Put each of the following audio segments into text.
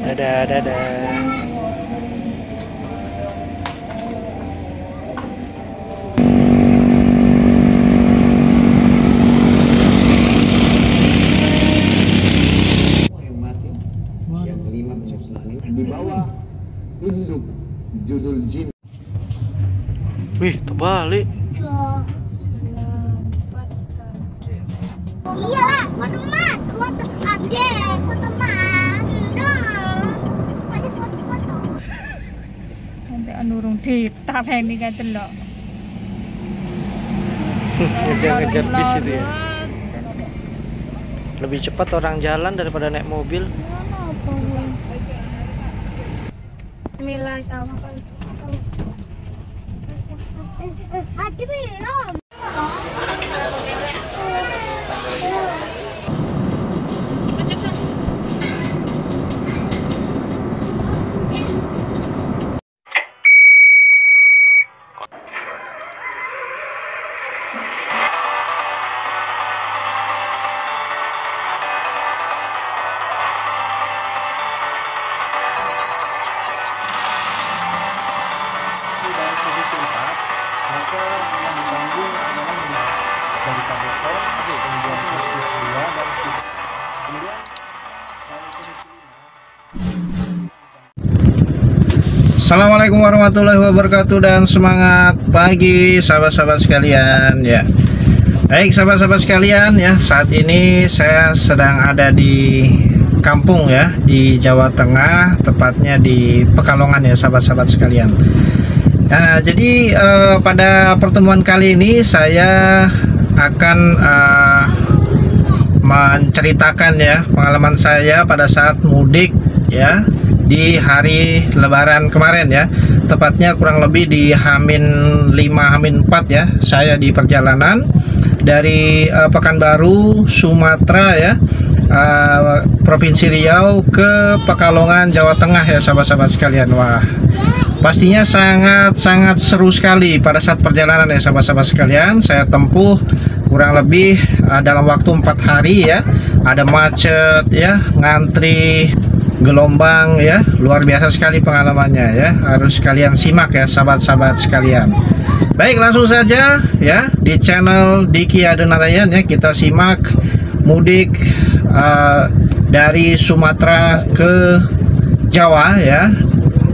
Dadah, dadah. Yang kelima di bawah induk judul jin. Wih, terbalik. Iyalah, foto mas, foto update, foto mas, dong, semuanya foto-foto. Nanti anurung ditap ini kan telok. Ngejar-ngejar bis itu ya. Lebih cepat orang jalan daripada naik mobil. Bismillah sama Hati belum. Maka yang ditanggung adalah dari kabel kemudian posisi 2 dan kemudian Assalamualaikum warahmatullahi wabarakatuh dan semangat pagi sahabat-sahabat sekalian ya. Baik sahabat-sahabat sekalian ya, saat ini saya sedang ada di kampung ya, di Jawa Tengah, tepatnya di Pekalongan ya sahabat-sahabat sekalian. Nah, jadi pada pertemuan kali ini saya akan menceritakan ya pengalaman saya pada saat mudik ya di hari Lebaran kemarin ya, tepatnya kurang lebih di Hamin 5 Hamin 4 ya. Saya di perjalanan dari Pekanbaru Sumatera ya, Provinsi Riau ke Pekalongan Jawa Tengah ya sahabat-sahabat sekalian. Wah, pastinya sangat seru sekali pada saat perjalanan ya sahabat-sahabat sekalian. Saya tempuh kurang lebih dalam waktu 4 hari ya. Ada macet ya, ngantri, gelombang ya, luar biasa sekali pengalamannya ya. Harus kalian simak ya sahabat-sahabat sekalian. Baik, langsung saja ya di channel Diki Adenarayan ya, kita simak mudik dari Sumatera ke Jawa ya,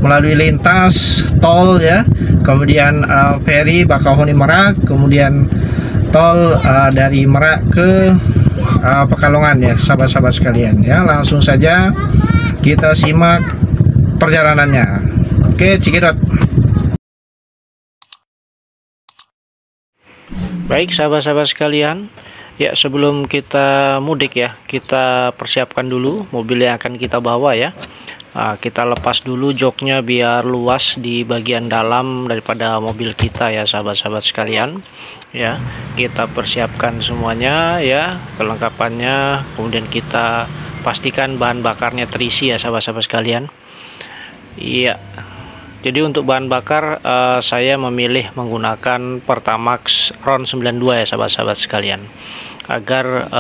melalui lintas tol ya, kemudian feri Bakauheni Merak, kemudian tol dari Merak ke Pekalongan ya sahabat-sahabat sekalian ya. Langsung saja kita simak perjalanannya. Oke, cekidot. Baik sahabat-sahabat sekalian ya, sebelum kita mudik ya, kita persiapkan dulu mobil yang akan kita bawa ya. Kita lepas dulu joknya biar luas di bagian dalam daripada mobil kita ya sahabat-sahabat sekalian ya. Kita persiapkan semuanya ya, kelengkapannya, kemudian kita pastikan bahan bakarnya terisi ya sahabat-sahabat sekalian. Iya, jadi untuk bahan bakar saya memilih menggunakan Pertamax RON 92 ya sahabat-sahabat sekalian, agar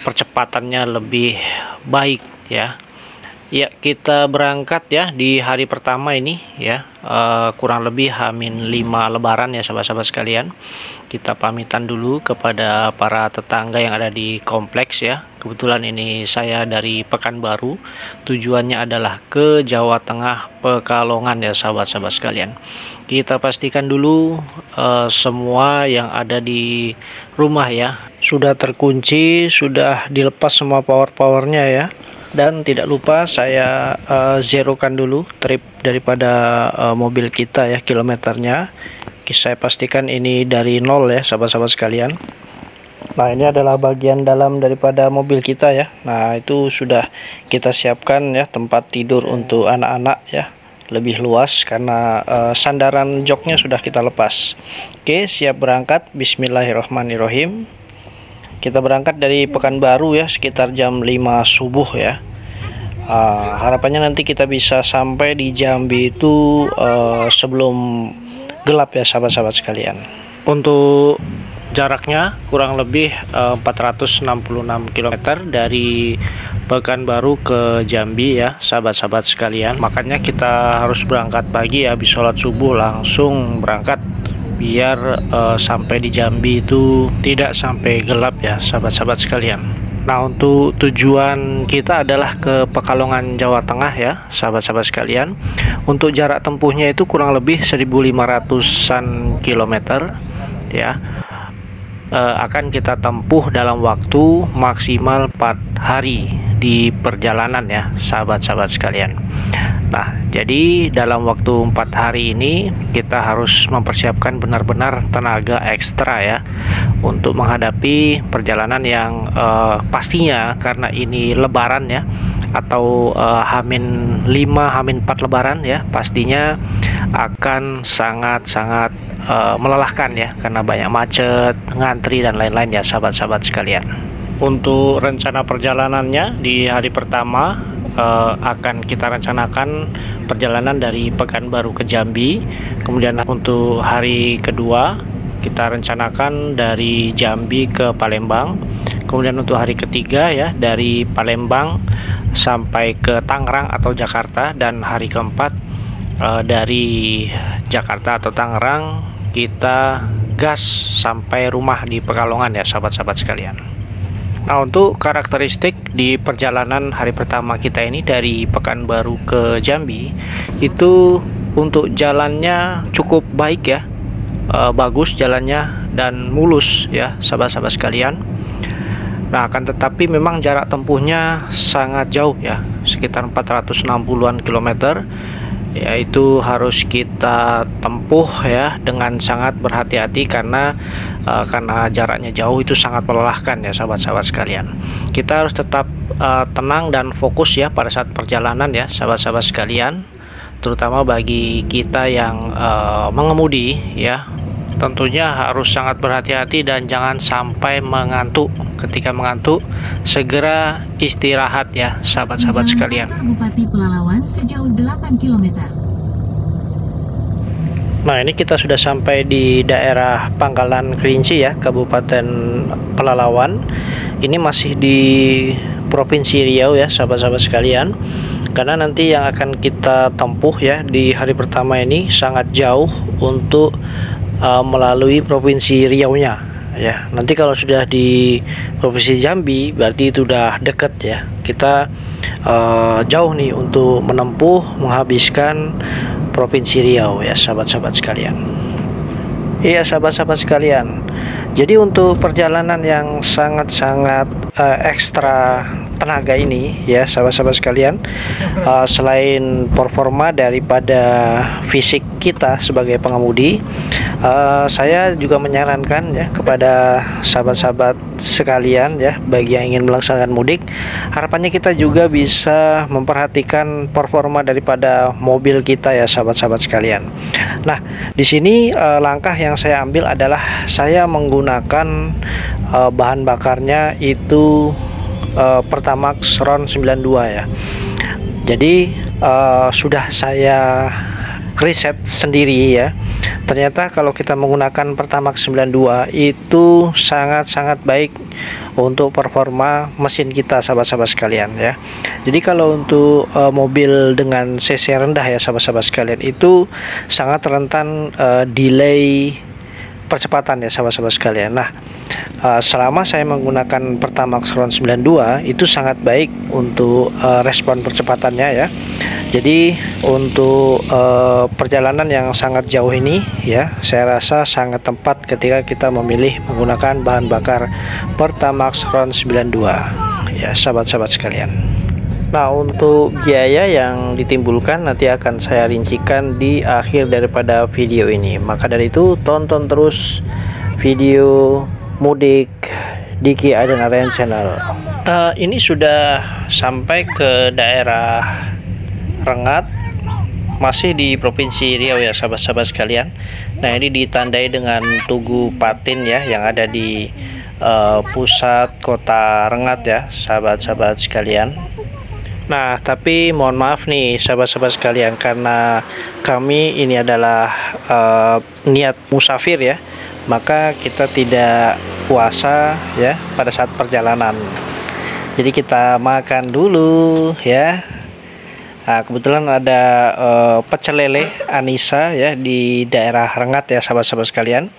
percepatannya lebih baik ya. Ya, kita berangkat ya di hari pertama ini ya, kurang lebih Hamin 5 Lebaran ya sahabat-sahabat sekalian. Kita pamitan dulu kepada para tetangga yang ada di kompleks ya. Kebetulan ini saya dari Pekanbaru, tujuannya adalah ke Jawa Tengah Pekalongan ya sahabat-sahabat sekalian. Kita pastikan dulu semua yang ada di rumah ya sudah terkunci, sudah dilepas semua power-powernya ya. Dan tidak lupa saya zerokan dulu trip daripada mobil kita ya, kilometernya. Saya pastikan ini dari nol ya sahabat-sahabat sekalian. Nah, ini adalah bagian dalam daripada mobil kita ya. Nah, itu sudah kita siapkan ya tempat tidur untuk anak-anak ya, lebih luas karena sandaran joknya sudah kita lepas. Oke, siap berangkat. Bismillahirrahmanirrahim. Kita berangkat dari Pekanbaru ya sekitar jam 5 subuh ya. Harapannya nanti kita bisa sampai di Jambi itu sebelum gelap ya sahabat-sahabat sekalian. Untuk Jaraknya kurang lebih 466 km dari Pekanbaru ke Jambi ya, sahabat-sahabat sekalian. Makanya kita harus berangkat pagi ya, habis sholat subuh langsung berangkat biar sampai di Jambi itu tidak sampai gelap ya, sahabat-sahabat sekalian. Nah, untuk tujuan kita adalah ke Pekalongan, Jawa Tengah ya, sahabat-sahabat sekalian. Untuk jarak tempuhnya itu kurang lebih 1.500-an kilometer ya. Akan kita tempuh dalam waktu maksimal 4 hari di perjalanan ya, sahabat-sahabat sekalian. Nah, jadi dalam waktu 4 hari ini kita harus mempersiapkan benar-benar tenaga ekstra ya untuk menghadapi perjalanan yang pastinya karena ini lebaran ya, atau H-5 H-4 lebaran ya, pastinya akan sangat-sangat melelahkan ya, karena banyak macet, ngantri dan lain-lain ya, sahabat-sahabat sekalian. Untuk rencana perjalanannya di hari pertama akan kita rencanakan perjalanan dari Pekanbaru ke Jambi. Kemudian untuk hari kedua kita rencanakan dari Jambi ke Palembang. Kemudian untuk hari ketiga ya, dari Palembang sampai ke Tangerang atau Jakarta. Dan hari keempat dari Jakarta atau Tangerang kita gas sampai rumah di Pekalongan ya, sahabat-sahabat sekalian. Nah, untuk karakteristik di perjalanan hari pertama kita ini dari Pekanbaru ke Jambi itu untuk jalannya cukup baik ya, bagus jalannya dan mulus ya, sahabat-sahabat sekalian. Nah, akan tetapi memang jarak tempuhnya sangat jauh ya, sekitar 460-an kilometer. Yaitu harus kita tempuh ya dengan sangat berhati-hati karena jaraknya jauh itu sangat melelahkan ya, sahabat-sahabat sekalian. Kita harus tetap tenang dan fokus ya pada saat perjalanan ya, sahabat-sahabat sekalian, terutama bagi kita yang mengemudi ya. Tentunya harus sangat berhati-hati dan jangan sampai mengantuk. Ketika mengantuk segera istirahat ya, sahabat-sahabat sekalian. Bupati Pelalawan sejauh 8 km. Nah, ini kita sudah sampai di daerah Pangkalan Kerinci ya, Kabupaten Pelalawan. Ini masih di Provinsi Riau ya, sahabat-sahabat sekalian. Karena nanti yang akan kita tempuh ya di hari pertama ini sangat jauh untuk melalui Provinsi Riau-nya ya. Nanti kalau sudah di Provinsi Jambi berarti itu udah deket ya. Kita jauh nih untuk menempuh menghabiskan Provinsi Riau ya, sahabat-sahabat sekalian. Iya, sahabat-sahabat sekalian. Jadi untuk perjalanan yang sangat-sangat ekstra tenaga ini ya, sahabat-sahabat sekalian, selain performa daripada fisik kita sebagai pengemudi, saya juga menyarankan ya kepada sahabat-sahabat sekalian ya, bagi yang ingin melaksanakan mudik, harapannya kita juga bisa memperhatikan performa daripada mobil kita ya, sahabat-sahabat sekalian. Nah, di sini langkah yang saya ambil adalah saya menggunakan bahan bakarnya itu Pertamax RON 92 ya. Jadi sudah saya riset sendiri ya. Ternyata kalau kita menggunakan Pertamax 92 itu sangat-sangat baik untuk performa mesin kita, sahabat-sahabat sekalian ya. Jadi kalau untuk mobil dengan cc rendah ya, sahabat-sahabat sekalian, itu sangat rentan delay percepatan ya, sahabat-sahabat sekalian. Nah, selama saya menggunakan Pertamax RON 92 itu sangat baik untuk respon percepatannya ya. Jadi untuk perjalanan yang sangat jauh ini ya, saya rasa sangat tepat ketika kita memilih menggunakan bahan bakar Pertamax RON 92 ya, sahabat-sahabat sekalian. Nah, untuk biaya yang ditimbulkan nanti akan saya rincikan di akhir daripada video ini. Maka dari itu tonton terus video mudik Diki Aiden Aryan Channel. Ini sudah sampai ke daerah Rengat, masih di Provinsi Riau ya, sahabat-sahabat sekalian. Nah, ini ditandai dengan Tugu Patin ya, yang ada di pusat kota Rengat ya, sahabat-sahabat sekalian. Nah, tapi mohon maaf nih sahabat-sahabat sekalian, karena kami ini adalah niat musafir ya, maka kita tidak puasa ya pada saat perjalanan. Jadi kita makan dulu ya. Nah, kebetulan ada pecel lele Anissa ya di daerah Rengat ya sahabat-sahabat sekalian.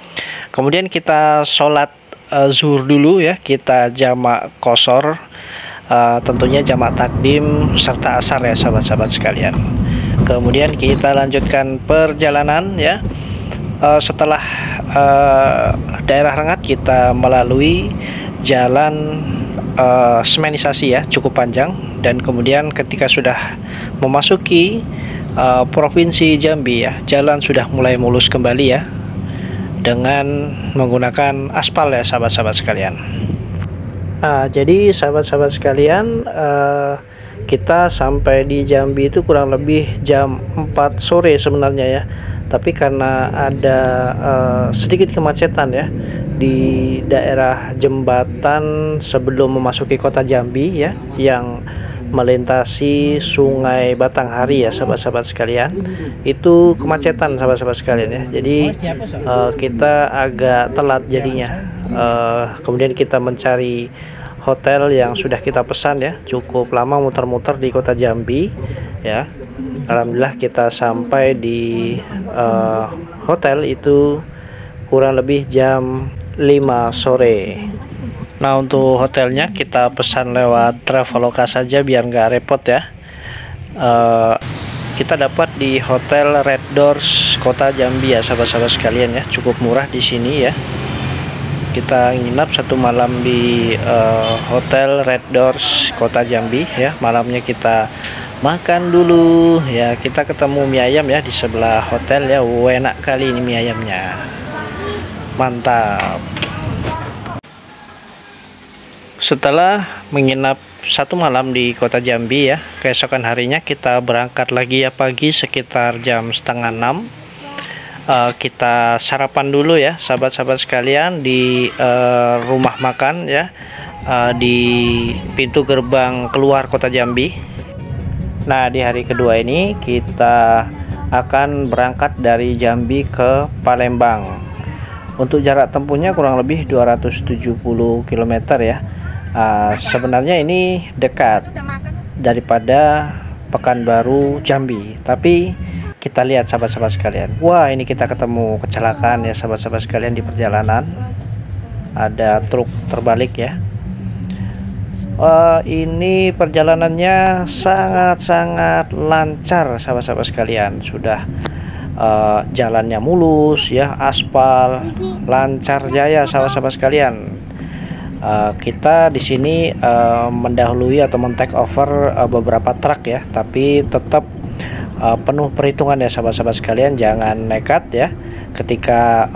Kemudian kita sholat zuhur dulu ya, kita jamak qashar, tentunya jamak takdim serta asar ya sahabat-sahabat sekalian. Kemudian kita lanjutkan perjalanan ya. Setelah daerah Rengat kita melalui jalan semanisasi ya, cukup panjang, dan kemudian ketika sudah memasuki provinsi Jambi ya, jalan sudah mulai mulus kembali ya dengan menggunakan aspal ya sahabat-sahabat sekalian. Nah, jadi sahabat-sahabat sekalian, kita sampai di Jambi itu kurang lebih jam 4 sore sebenarnya ya, tapi karena ada sedikit kemacetan ya di daerah jembatan sebelum memasuki kota Jambi ya, yang melintasi Sungai Batanghari ya sahabat-sahabat sekalian, itu kemacetan sahabat-sahabat sekalian ya. Jadi kita agak telat jadinya. Kemudian kita mencari hotel yang sudah kita pesan ya, cukup lama muter-muter di kota Jambi ya. Alhamdulillah kita sampai di hotel itu kurang lebih jam 5 sore. Nah, untuk hotelnya kita pesan lewat Traveloka saja biar nggak repot ya. Kita dapat di Hotel Red Doors Kota Jambi ya sahabat-sahabat sekalian ya, cukup murah di sini ya. Kita nginap 1 malam di Hotel Red Doors Kota Jambi ya. Malamnya kita makan dulu ya, kita ketemu mie ayam ya di sebelah hotel ya. Enak kali ini mie ayamnya, mantap. Setelah menginap 1 malam di kota Jambi ya, keesokan harinya kita berangkat lagi ya pagi sekitar jam setengah 6. Kita sarapan dulu ya sahabat-sahabat sekalian di rumah makan ya, di pintu gerbang keluar kota Jambi. Nah, di hari kedua ini kita akan berangkat dari Jambi ke Palembang. Untuk jarak tempuhnya kurang lebih 270 km ya. Sebenarnya ini dekat daripada Pekanbaru Jambi, tapi kita lihat sahabat-sahabat sekalian, wah ini kita ketemu kecelakaan ya sahabat-sahabat sekalian di perjalanan. Ada truk terbalik ya. Ini perjalanannya sangat-sangat lancar sahabat-sahabat sekalian, sudah jalannya mulus ya, aspal, lancar jaya sahabat-sahabat sekalian. Kita di sini mendahului atau men-take over beberapa truk ya, tapi tetap penuh perhitungan ya sahabat-sahabat sekalian. Jangan nekat ya, ketika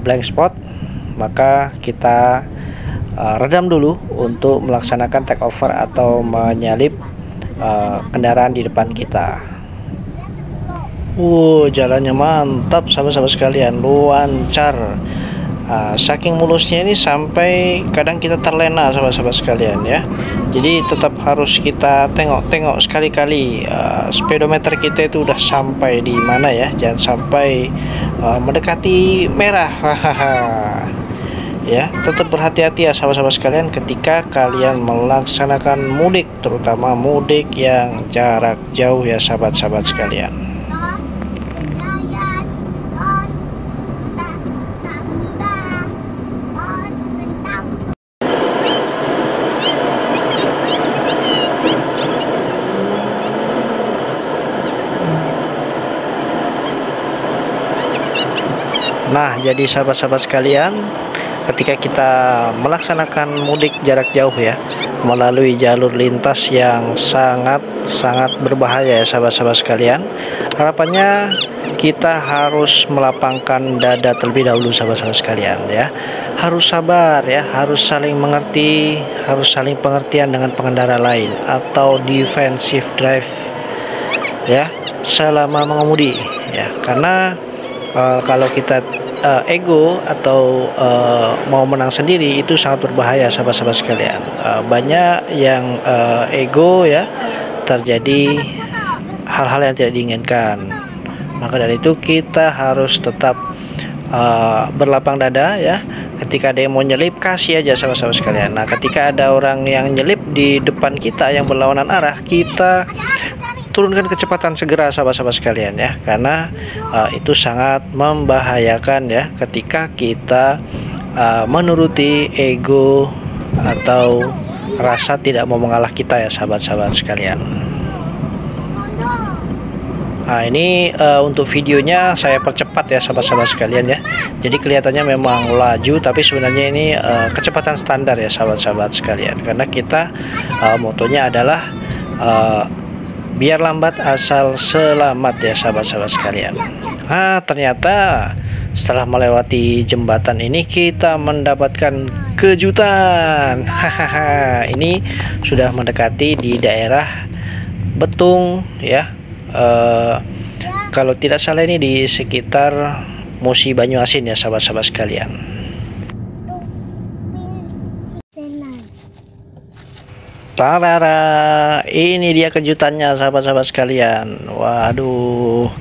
blank spot maka kita redam dulu untuk melaksanakan take over atau menyalip kendaraan di depan kita. Jalannya mantap sahabat-sahabat sekalian, lancar. Saking mulusnya ini sampai kadang kita terlena sahabat-sahabat sekalian ya. Jadi tetap harus kita tengok-tengok sekali-kali speedometer kita itu udah sampai di mana ya, jangan sampai mendekati merah. Ya, tetap berhati-hati ya sahabat-sahabat sekalian ketika kalian melaksanakan mudik, terutama mudik yang jarak jauh ya sahabat-sahabat sekalian. Nah, jadi sahabat-sahabat sekalian, ketika kita melaksanakan mudik jarak jauh ya, melalui jalur lintas yang sangat berbahaya ya sahabat-sahabat sekalian, harapannya kita harus melapangkan dada terlebih dahulu sahabat-sahabat sekalian ya. Harus sabar ya, harus saling mengerti, harus saling pengertian dengan pengendara lain atau defensive drive ya selama mengemudi ya. Karena kalau kita ego atau mau menang sendiri itu sangat berbahaya sahabat-sahabat sekalian. Banyak yang ego ya, terjadi hal-hal yang tidak diinginkan. Maka dari itu kita harus tetap berlapang dada ya. Ketika ada yang mau nyelip, kasih aja sahabat-sahabat sekalian. Nah, ketika ada orang yang nyelip di depan kita yang berlawanan arah, kita turunkan kecepatan segera sahabat-sahabat sekalian ya, karena itu sangat membahayakan ya ketika kita menuruti ego atau rasa tidak mau mengalah kita ya sahabat-sahabat sekalian. Nah, ini untuk videonya saya percepat ya sahabat-sahabat sekalian ya. Jadi kelihatannya memang laju, tapi sebenarnya ini kecepatan standar ya sahabat-sahabat sekalian. Karena kita motonya adalah biar lambat asal selamat ya sahabat-sahabat sekalian. Nah, ternyata setelah melewati jembatan ini kita mendapatkan kejutan. Hahaha, ini sudah mendekati di daerah Betung ya. Kalau tidak salah ini di sekitar Musi Banyuasin ya sahabat-sahabat sekalian. Tarara, ini dia kejutannya sahabat-sahabat sekalian. Waduh,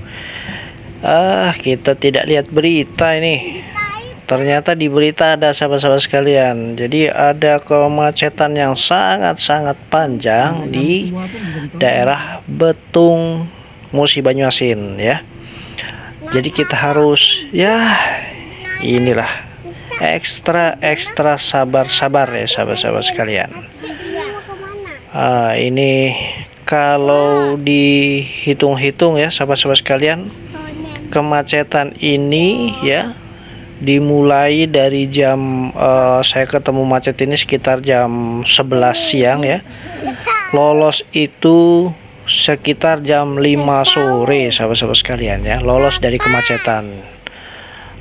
kita tidak lihat berita ini. Ternyata di berita ada sahabat-sahabat sekalian. Jadi ada kemacetan yang sangat-sangat panjang di daerah Betung Musi Banyuasin ya. Jadi kita harus ya inilah ekstra sabar ya sahabat-sahabat sekalian. Ini kalau dihitung-hitung ya sahabat-sahabat sekalian, kemacetan ini ya dimulai dari jam saya ketemu macet ini sekitar jam 11 siang ya. Lolos itu sekitar jam 5 sore sahabat-sahabat sekalian ya, lolos dari kemacetan.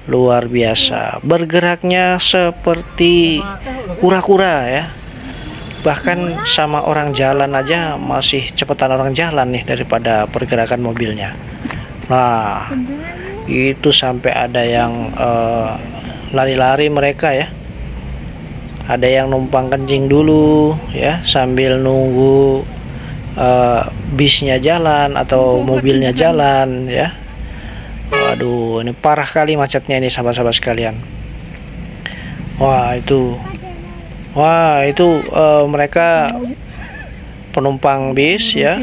Luar biasa, bergeraknya seperti kura-kura ya. Bahkan sama orang jalan aja masih cepetan orang jalan nih daripada pergerakan mobilnya. Nah, itu sampai ada yang lari-lari mereka ya. Ada yang numpang kencing dulu ya sambil nunggu bisnya jalan atau mobilnya jalan ya. Waduh, ini parah kali macetnya ini sahabat-sahabat sekalian. Wah itu mereka penumpang bis ya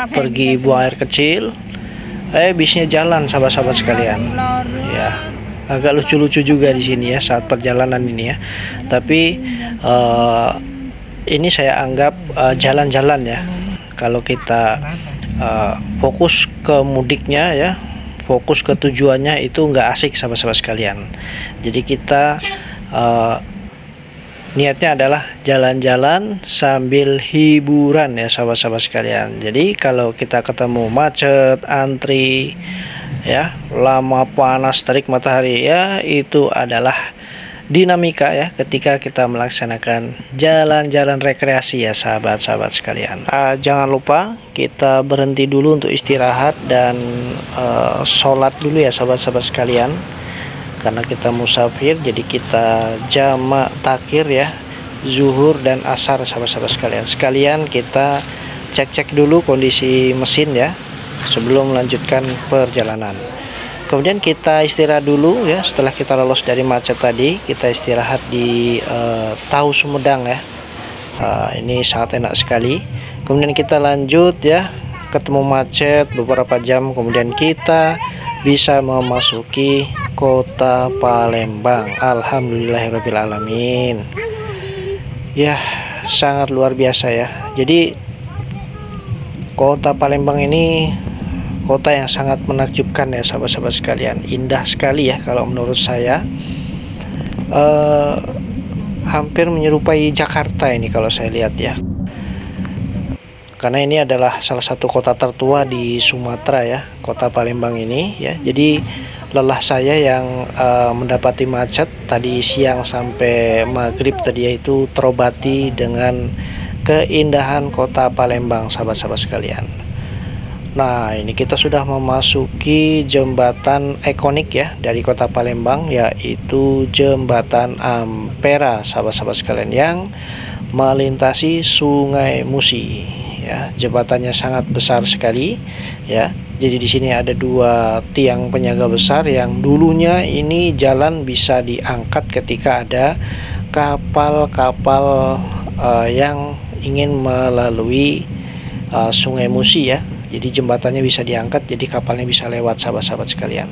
pergi buang air kecil, bisnya jalan sahabat-sahabat sekalian ya. Agak lucu-lucu juga di sini ya saat perjalanan ini ya. Tapi ini saya anggap jalan-jalan ya. Kalau kita fokus ke mudiknya ya, fokus ke tujuannya, itu nggak asik sahabat-sahabat sekalian. Jadi kita niatnya adalah jalan-jalan sambil hiburan ya sahabat-sahabat sekalian. Jadi kalau kita ketemu macet, antri ya, lama, panas, terik matahari ya, itu adalah dinamika ya ketika kita melaksanakan jalan-jalan rekreasi ya sahabat-sahabat sekalian. Jangan lupa kita berhenti dulu untuk istirahat dan sholat dulu ya sahabat-sahabat sekalian, karena kita musafir. Jadi kita jamak takhir ya, zuhur dan asar sahabat-sahabat sekalian. Sekalian kita cek-cek dulu kondisi mesin ya sebelum melanjutkan perjalanan. Kemudian kita istirahat dulu ya. Setelah kita lolos dari macet tadi, kita istirahat di Tahu Sumedang ya. Ini sangat enak sekali. Kemudian kita lanjut ya, ketemu macet beberapa jam, kemudian kita bisa memasuki kota Palembang. Alhamdulillahirrabbilalamin ya, sangat luar biasa ya. Jadi kota Palembang ini kota yang sangat menakjubkan ya sahabat-sahabat sekalian. Indah sekali ya kalau menurut saya. Hampir menyerupai Jakarta ini kalau saya lihat ya. Karena ini adalah salah satu kota tertua di Sumatera ya, kota Palembang ini ya. Jadi lelah saya yang mendapati macet tadi siang sampai maghrib tadi, yaitu terobati dengan keindahan kota Palembang sahabat-sahabat sekalian. Nah, ini kita sudah memasuki jembatan ikonik ya dari kota Palembang, yaitu Jembatan Ampera sahabat-sahabat sekalian, yang melintasi Sungai Musi ya. Jembatannya sangat besar sekali ya, Jadi di sini ada 2 tiang penjaga besar yang dulunya ini jalan bisa diangkat ketika ada kapal-kapal yang ingin melalui Sungai Musi ya. Jadi jembatannya bisa diangkat, jadi kapalnya bisa lewat, sahabat-sahabat sekalian.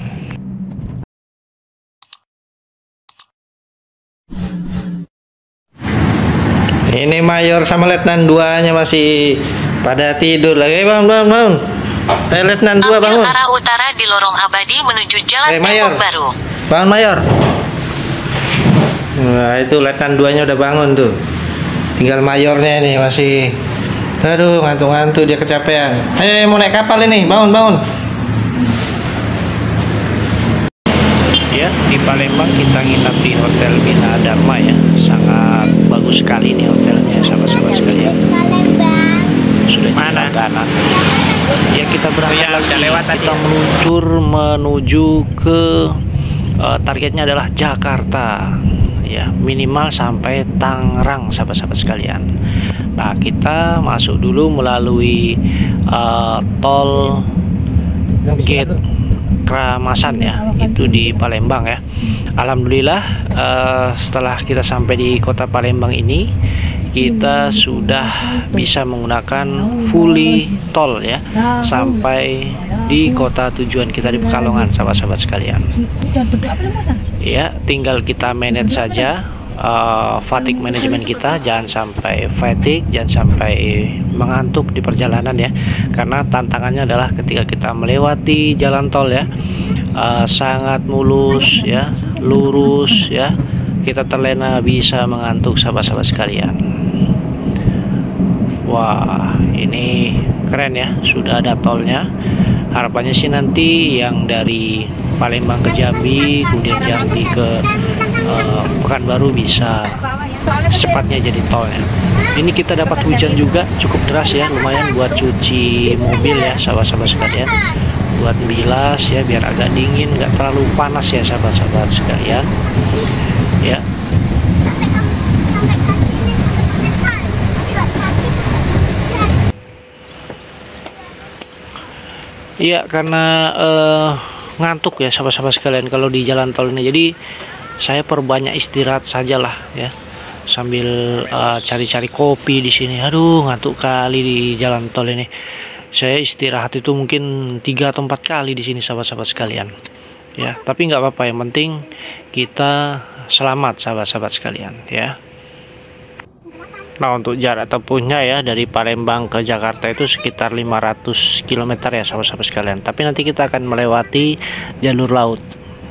Ini Mayor sama Letnan 2-nya masih pada tidur lagi. Bangun. Letnan 2 bangun. Ambil arah utara di lorong abadi menuju Jalan Mayor. Tembok Baru. Bangun Mayor. Nah itu Letnan 2-nya udah bangun tuh. Tinggal Mayornya ini masih, aduh ngantuk-ngantuk, dia kecapean. Ayo mau naik kapal ini, bangun. Ya, di Palembang kita nginap di Hotel Bina Dharma ya. Sangat bagus sekali nih hotelnya, sahabat-sahabat sekalian. Sudah mana kanan. Ya kita berangkat kita meluncur menuju ke targetnya adalah Jakarta. Ya, minimal sampai Tangerang, sahabat-sahabat sekalian. Nah, kita masuk dulu melalui tol gate Kramasan ya, itu di Palembang ya. Alhamdulillah setelah kita sampai di kota Palembang ini, kita sudah bisa menggunakan fully tol ya sampai di kota tujuan kita di Pekalongan, sahabat-sahabat sekalian. Ya, tinggal kita manage saja fatigue manajemen kita, jangan sampai fatigue, jangan sampai mengantuk di perjalanan ya. Karena tantangannya adalah ketika kita melewati jalan tol ya, sangat mulus ya, lurus ya, kita terlena bisa mengantuk, sahabat-sahabat sekalian. Wah, ini keren ya, sudah ada tolnya. Harapannya sih nanti yang dari Palembang ke Jambi, kemudian Jambi ke Pekanbaru bisa secepatnya jadi tolnya. Ini kita dapat hujan juga cukup deras ya, lumayan buat cuci mobil ya, sahabat-sahabat sekalian. Buat bilas ya, biar agak dingin, nggak terlalu panas ya, sahabat-sahabat sekalian. Ya. Iya, karena ngantuk ya sahabat-sahabat sekalian kalau di jalan tol ini. Jadi saya perbanyak istirahat sajalah ya, sambil cari-cari kopi di sini. Aduh, ngantuk kali di jalan tol ini. Saya istirahat itu mungkin 3 atau 4 kali di sini, sahabat-sahabat sekalian. Ya, tapi nggak apa-apa, yang penting kita selamat, sahabat-sahabat sekalian ya. Nah, untuk jarak tempuhnya ya dari Palembang ke Jakarta itu sekitar 500 km ya, sahabat-sahabat sekalian. Tapi nanti kita akan melewati jalur laut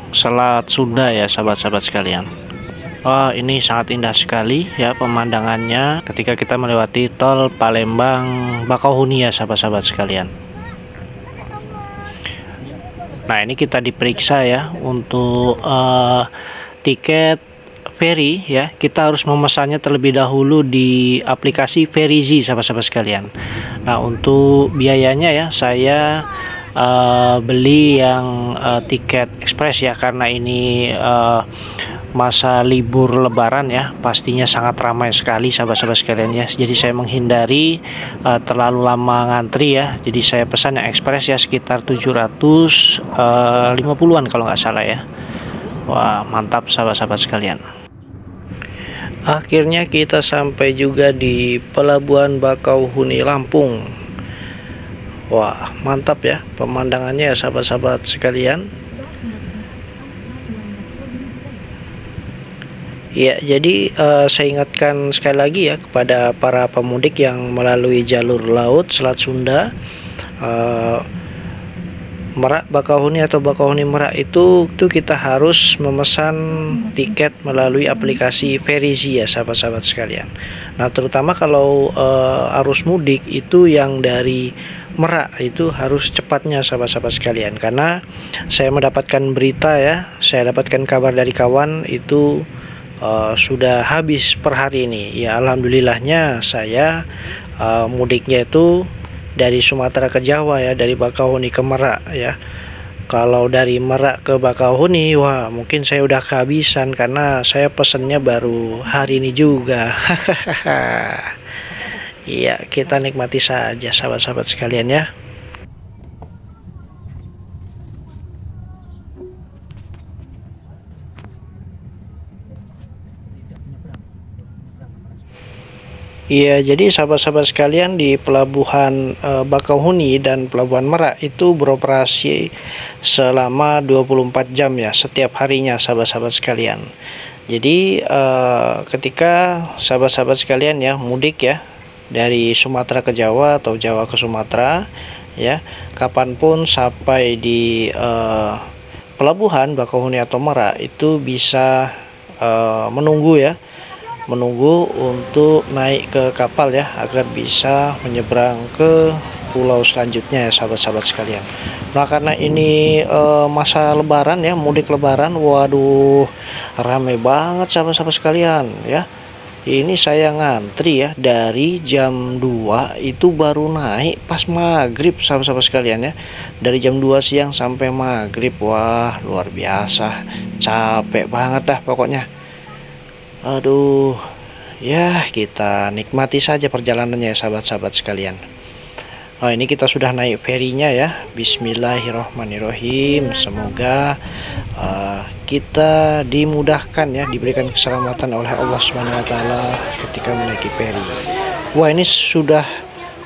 Selat Sunda ya, sahabat-sahabat sekalian. Oh, ini sangat indah sekali ya pemandangannya ketika kita melewati tol Palembang Bakauheni ya, sahabat-sahabat sekalian. Nah, ini kita diperiksa ya untuk tiket ferry ya. Kita harus memesannya terlebih dahulu di aplikasi Ferizi, sahabat-sahabat sekalian. Nah, untuk biayanya ya, saya beli yang tiket ekspres ya, karena ini masa libur lebaran ya, pastinya sangat ramai sekali, sahabat-sahabat sekalian ya. Jadi saya menghindari terlalu lama ngantri ya, jadi saya pesan yang ekspres ya, sekitar 750-an kalau nggak salah ya. Wah, mantap sahabat-sahabat sekalian. Akhirnya kita sampai juga di Pelabuhan Bakauheni, Lampung. Wah, mantap ya pemandangannya ya, sahabat-sahabat sekalian. Ya, jadi saya ingatkan sekali lagi ya kepada para pemudik yang melalui jalur laut Selat Sunda, Merak Bakauheni atau Bakauheni Merak itu kita harus memesan tiket melalui aplikasi Ferizi ya, sahabat-sahabat sekalian. Nah, terutama kalau arus mudik itu yang dari Merak itu harus cepatnya, sahabat-sahabat sekalian, karena saya mendapatkan berita ya, saya dapatkan kabar dari kawan itu sudah habis per hari ini ya. Alhamdulillahnya saya mudiknya itu dari Sumatera ke Jawa ya, dari Bakauheni ke Merak ya. Kalau dari Merak ke Bakauheni, wah mungkin saya udah kehabisan karena saya pesennya baru hari ini juga. Iya, kita nikmati saja sahabat-sahabat sekalian ya. Iya, jadi sahabat-sahabat sekalian, di pelabuhan Bakauheni dan pelabuhan Merak itu beroperasi selama 24 jam ya setiap harinya sahabat-sahabat sekalian. Jadi ketika sahabat-sahabat sekalian ya mudik ya dari Sumatera ke Jawa atau Jawa ke Sumatera ya, kapanpun sampai di pelabuhan Bakauheni atau Merak itu bisa menunggu ya, menunggu untuk naik ke kapal ya, agar bisa menyeberang ke pulau selanjutnya ya sahabat-sahabat sekalian. Nah, karena ini masa lebaran ya, mudik lebaran, waduh rame banget sahabat-sahabat sekalian ya. Ini saya ngantri ya dari jam 2 itu baru naik pas maghrib sahabat-sahabat sekalian ya, dari jam 2 siang sampai maghrib. Wah luar biasa, capek banget dah pokoknya. Aduh ya, kita nikmati saja perjalanannya ya sahabat-sahabat sekalian. Nah, ini kita sudah naik ferinya ya. Bismillahirrohmanirrohim. Semoga kita dimudahkan ya, diberikan keselamatan oleh Allah Subhanahu wa taala ketika menaiki feri. Wah, ini sudah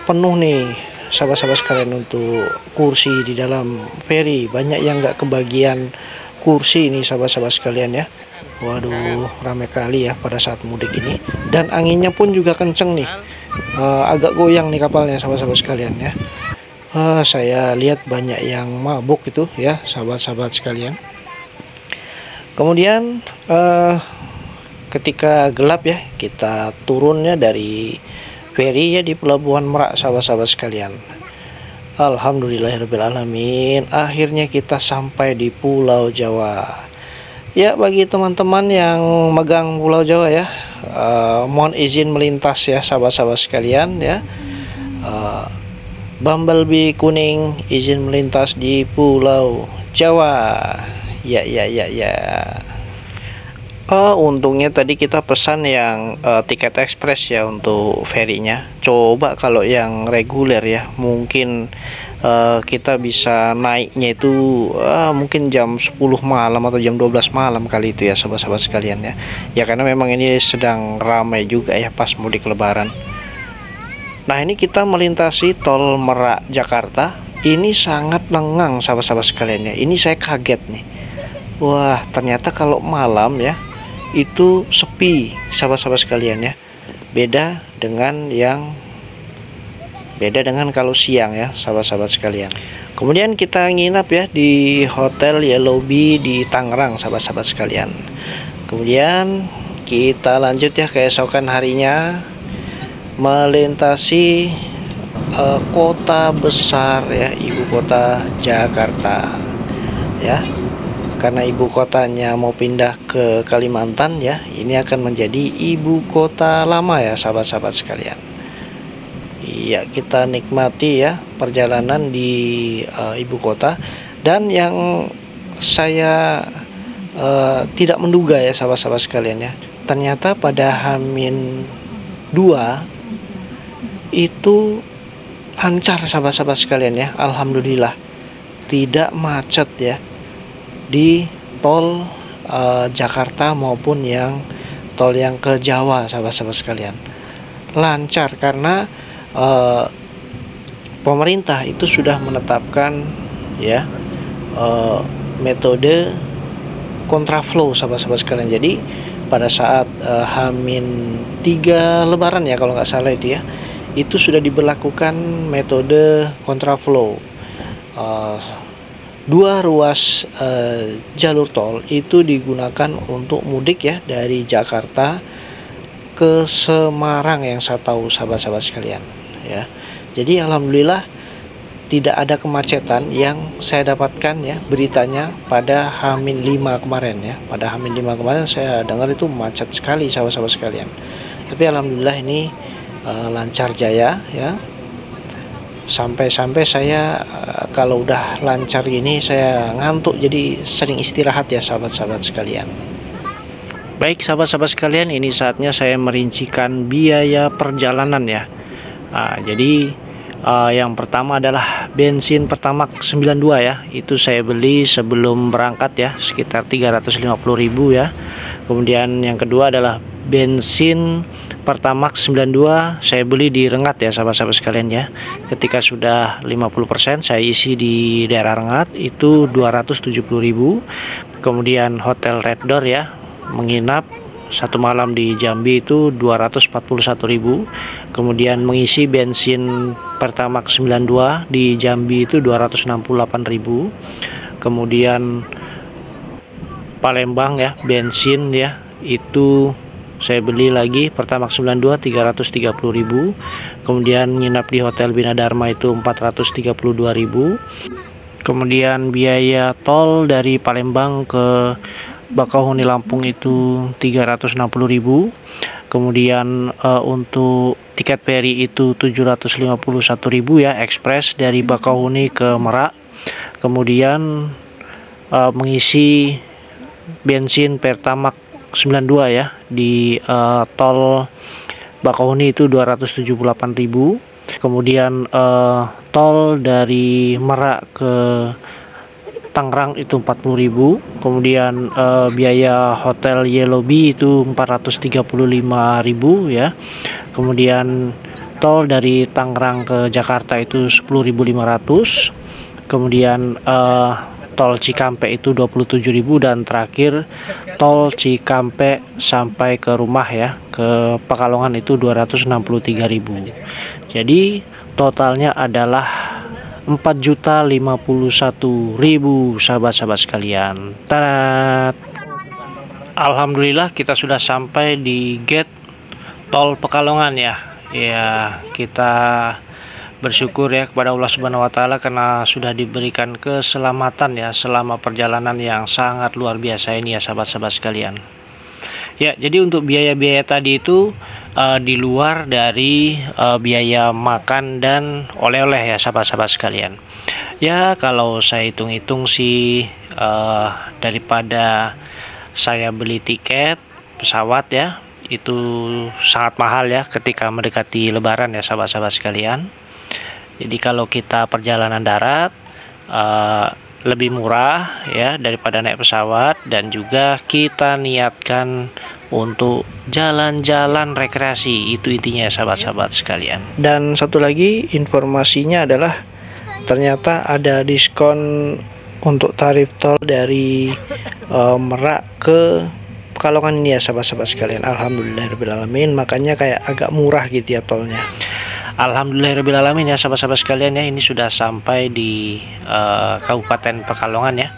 penuh nih sahabat-sahabat sekalian untuk kursi di dalam feri. Banyak yang nggak kebagian kursi ini sahabat-sahabat sekalian ya. Waduh ramai kali ya pada saat mudik ini, dan anginnya pun juga kenceng nih, agak goyang nih kapalnya sahabat-sahabat sekalian ya. Saya lihat banyak yang mabuk itu ya sahabat-sahabat sekalian. Kemudian ketika gelap ya, kita turunnya dari feri ya di pelabuhan Merak sahabat-sahabat sekalian. Alhamdulillahirrahmanirrahim, akhirnya kita sampai di Pulau Jawa. Ya, bagi teman-teman yang megang Pulau Jawa ya, mohon izin melintas ya sahabat-sahabat sekalian ya. Bumblebee kuning izin melintas di Pulau Jawa. Ya. Untungnya tadi kita pesan yang tiket ekspres ya untuk ferinya. Coba kalau yang reguler ya, mungkin kita bisa naiknya itu mungkin jam 10 malam atau jam 12 malam kali itu ya sahabat-sahabat sekalian ya. Ya karena memang ini sedang ramai juga ya pas mudik lebaran. Nah, ini kita melintasi tol Merak Jakarta. Ini sangat lengang sahabat-sahabat sekalian ya. Ini saya kaget nih. Wah, ternyata kalau malam ya itu sepi sahabat-sahabat sekalian ya. Beda dengan kalau siang ya sahabat-sahabat sekalian. Kemudian kita nginap ya di Hotel Yellow Bee di Tangerang sahabat-sahabat sekalian. Kemudian kita lanjut ya keesokan harinya melintasi kota besar ya, ibu kota Jakarta ya. Karena ibu kotanya mau pindah ke Kalimantan ya, ini akan menjadi ibu kota lama ya sahabat-sahabat sekalian. Iya, kita nikmati ya perjalanan di ibu kota. Dan yang saya tidak menduga ya sahabat-sahabat sekalian ya, ternyata pada H-2 itu lancar sahabat-sahabat sekalian ya. Alhamdulillah tidak macet ya di tol Jakarta maupun yang tol yang ke Jawa sahabat-sahabat sekalian. Lancar karena pemerintah itu sudah menetapkan ya metode kontraflow sahabat-sahabat sekalian. Jadi pada saat H-3 lebaran ya kalau nggak salah itu ya, itu sudah diberlakukan metode kontraflow. Dua ruas jalur tol itu digunakan untuk mudik ya dari Jakarta ke Semarang yang saya tahu sahabat-sahabat sekalian ya. Jadi alhamdulillah tidak ada kemacetan yang saya dapatkan ya beritanya pada H-5 kemarin ya. Pada H-5 kemarin saya dengar itu macet sekali sahabat-sahabat sekalian. Tapi alhamdulillah ini lancar jaya ya. Sampai-sampai saya kalau udah lancar gini saya ngantuk, jadi sering istirahat ya sahabat-sahabat sekalian. Baik sahabat-sahabat sekalian, ini saatnya saya merincikan biaya perjalanan ya. Jadi yang pertama adalah bensin Pertamax 92 ya, itu saya beli sebelum berangkat ya, sekitar 350.000 ya. Kemudian yang kedua adalah bensin Pertamax 92 saya beli di Rengat ya sahabat-sahabat sekalian ya. Ketika sudah 50% saya isi di daerah Rengat itu 270.000. Kemudian Hotel Red Door ya, menginap satu malam di Jambi itu 241.000. Kemudian mengisi bensin Pertamax 92 di Jambi itu 268.000. Kemudian Palembang ya, bensin ya, itu saya beli lagi Pertamax 92 330.000. Kemudian nginap di Hotel Bina Dharma itu 432.000. Kemudian biaya tol dari Palembang ke Bakauheni Lampung itu 360.000. Kemudian untuk tiket ferry itu 751.000 ya, ekspres dari Bakauheni ke Merak. Kemudian mengisi bensin Pertamax 92 ya di tol Bakauheni itu 278.000. Kemudian tol dari Merak ke Tangerang itu 40.000. Kemudian biaya hotel Yellow Bee itu 435.000 ya. Kemudian tol dari Tangerang ke Jakarta itu 10.500. Kemudian tol Cikampek itu 27.000, dan terakhir tol Cikampek sampai ke rumah ya, ke Pekalongan itu 263.000. Jadi totalnya adalah 4.051.000 sahabat-sahabat sekalian. Tadat. Alhamdulillah kita sudah sampai di gate tol Pekalongan ya. Ya, kita bersyukur ya kepada Allah Subhanahu wa taala karena sudah diberikan keselamatan ya selama perjalanan yang sangat luar biasa ini ya sahabat-sahabat sekalian. Ya, jadi untuk biaya-biaya tadi itu di luar dari biaya makan dan oleh-oleh ya sahabat-sahabat sekalian. Ya, kalau saya hitung-hitung sih daripada saya beli tiket pesawat ya, itu sangat mahal ya ketika mendekati Lebaran ya sahabat-sahabat sekalian. Jadi kalau kita perjalanan darat lebih murah ya daripada naik pesawat, dan juga kita niatkan untuk jalan-jalan rekreasi, itu intinya sahabat-sahabat sekalian. Dan satu lagi informasinya adalah ternyata ada diskon untuk tarif tol dari Merak ke Pekalongan ini ya sahabat-sahabat sekalian. Alhamdulillahirrahmanirrahim, makanya kayak agak murah gitu ya tolnya. Alhamdulillahirrahmanirrahim ya sahabat-sahabat sekalian ya, ini sudah sampai di Kabupaten Pekalongan ya.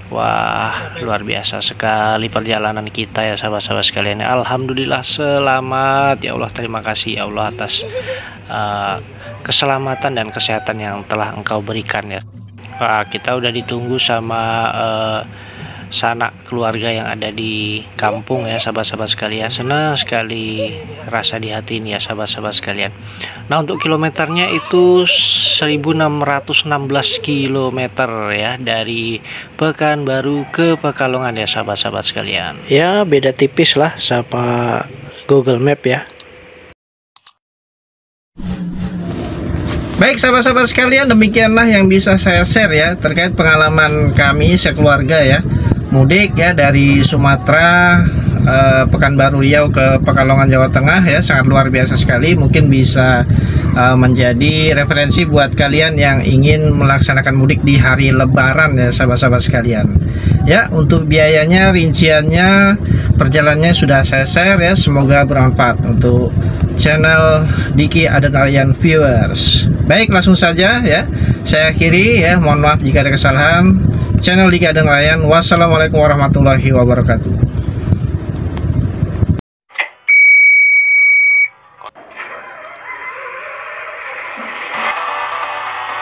Wah, luar biasa sekali perjalanan kita ya sahabat-sahabat sekalian. Alhamdulillah selamat ya Allah, terima kasih ya Allah atas keselamatan dan kesehatan yang telah Engkau berikan ya. Wah, kita udah ditunggu sama sanak keluarga yang ada di kampung ya sahabat-sahabat sekalian. Senang sekali rasa di hati ini ya sahabat-sahabat sekalian. Nah, untuk kilometernya itu 1616 kilometer ya, dari Pekanbaru ke Pekalongan ya sahabat-sahabat sekalian. Ya, beda tipis lah sama Google Map ya. Baik sahabat-sahabat sekalian, demikianlah yang bisa saya share ya terkait pengalaman kami sekeluarga ya mudik ya dari Sumatera, Pekanbaru Riau ke Pekalongan Jawa Tengah ya. Sangat luar biasa sekali, mungkin bisa menjadi referensi buat kalian yang ingin melaksanakan mudik di hari Lebaran ya sahabat-sahabat sekalian. Ya, untuk biayanya, rinciannya, perjalanannya sudah saya share ya, semoga bermanfaat untuk channel Diki Aden Ryan viewers. Baik, langsung saja ya saya akhiri ya, mohon maaf jika ada kesalahan. Channel Diki Aden Ryan. Wassalamualaikum warahmatullahi wabarakatuh.